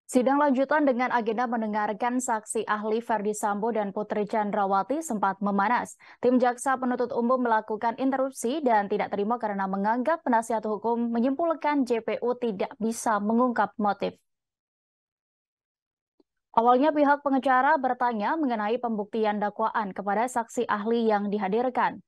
Sidang lanjutan dengan agenda mendengarkan saksi ahli Ferdi Sambo dan Putri Chandrawati sempat memanas. Tim jaksa penuntut umum melakukan interupsi dan tidak terima karena menganggap penasihat hukum menyimpulkan JPU tidak bisa mengungkap motif. Awalnya pihak pengacara bertanya mengenai pembuktian dakwaan kepada saksi ahli yang dihadirkan.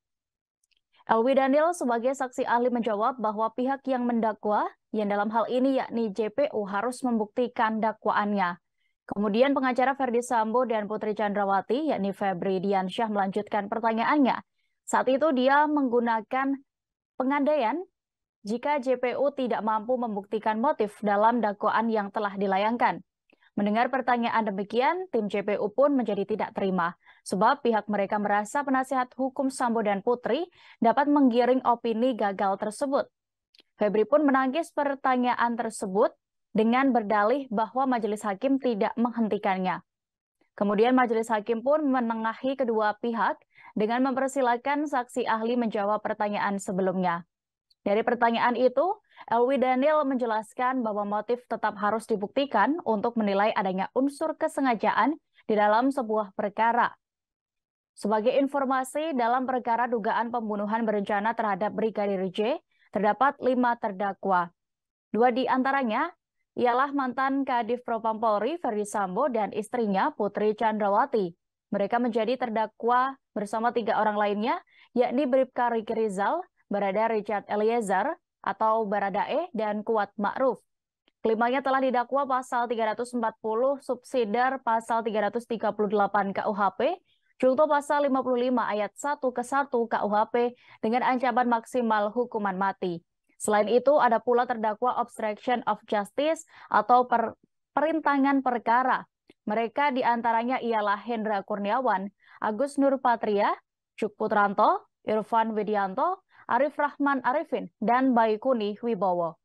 Elwi Daniel sebagai saksi ahli menjawab bahwa pihak yang mendakwa, yang dalam hal ini yakni JPU harus membuktikan dakwaannya. Kemudian pengacara Ferdi Sambo dan Putri Chandrawati, yakni Febri Diansyah melanjutkan pertanyaannya. Saat itu dia menggunakan pengandaian jika JPU tidak mampu membuktikan motif dalam dakwaan yang telah dilayangkan. Mendengar pertanyaan demikian, tim JPU pun menjadi tidak terima, sebab pihak mereka merasa penasihat hukum Sambo dan Putri dapat menggiring opini gagal tersebut. Febri pun menangis pertanyaan tersebut dengan berdalih bahwa majelis hakim tidak menghentikannya. Kemudian majelis hakim pun menengahi kedua pihak dengan mempersilahkan saksi ahli menjawab pertanyaan sebelumnya. Dari pertanyaan itu, Elwi Daniel menjelaskan bahwa motif tetap harus dibuktikan untuk menilai adanya unsur kesengajaan di dalam sebuah perkara. Sebagai informasi, dalam perkara dugaan pembunuhan berencana terhadap Brigadir J, terdapat 5 terdakwa. 2 di antaranya ialah mantan Kadif Propam Polri Ferdi Sambo dan istrinya Putri Chandrawati. Mereka menjadi terdakwa bersama 3 orang lainnya, yakni Bribka Riki Rizal, Barada Richard Eliezer atau Baradae, dan Kuat Ma'ruf. Kelimanya telah didakwa pasal 340 subsidiar pasal 338 KUHP, junto pasal 55 ayat 1 ke 1 KUHP dengan ancaman maksimal hukuman mati. Selain itu, ada pula terdakwa obstruction of justice atau perintangan perkara. Mereka diantaranya ialah Hendra Kurniawan, Agus Nurpatria, Cuk Putranto, Irfan Widianto, Arif Rahman Arifin, dan Baikuni Wibowo.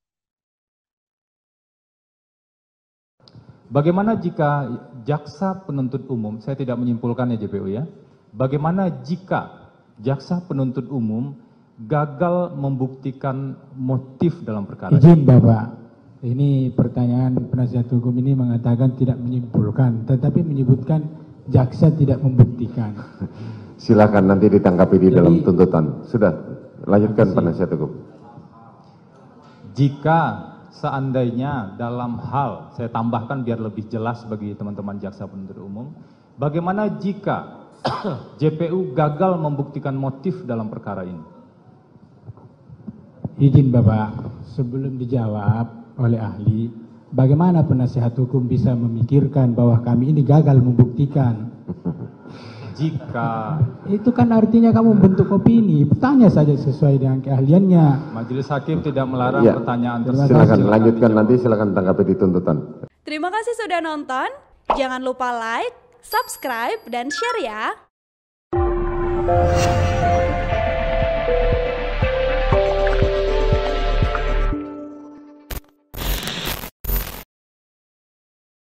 Bagaimana jika jaksa penuntut umum, saya tidak menyimpulkan ya JPU ya, bagaimana jika jaksa penuntut umum gagal membuktikan motif dalam perkara? Izin Bapak, ini pertanyaan penasihat hukum ini mengatakan tidak menyimpulkan, tetapi menyebutkan jaksa tidak membuktikan. Silakan nanti ditanggapi di dalam tuntutan. Sudah, lanjutkan penasihat hukum. Jika seandainya dalam hal, saya tambahkan biar lebih jelas bagi teman-teman jaksa penuntut umum, bagaimana jika JPU gagal membuktikan motif dalam perkara ini? Izin Bapak, sebelum dijawab oleh ahli, bagaimana penasihat hukum bisa memikirkan bahwa kami ini gagal membuktikan? Jika itu kan artinya kamu membentuk opini, tanya saja sesuai dengan keahliannya. majelis hakim tidak melarang Ya, pertanyaan tersebut. silakan lanjutkan nanti, silakan tanggapi di tuntutan. Terima kasih sudah nonton. Jangan lupa like, subscribe, dan share ya.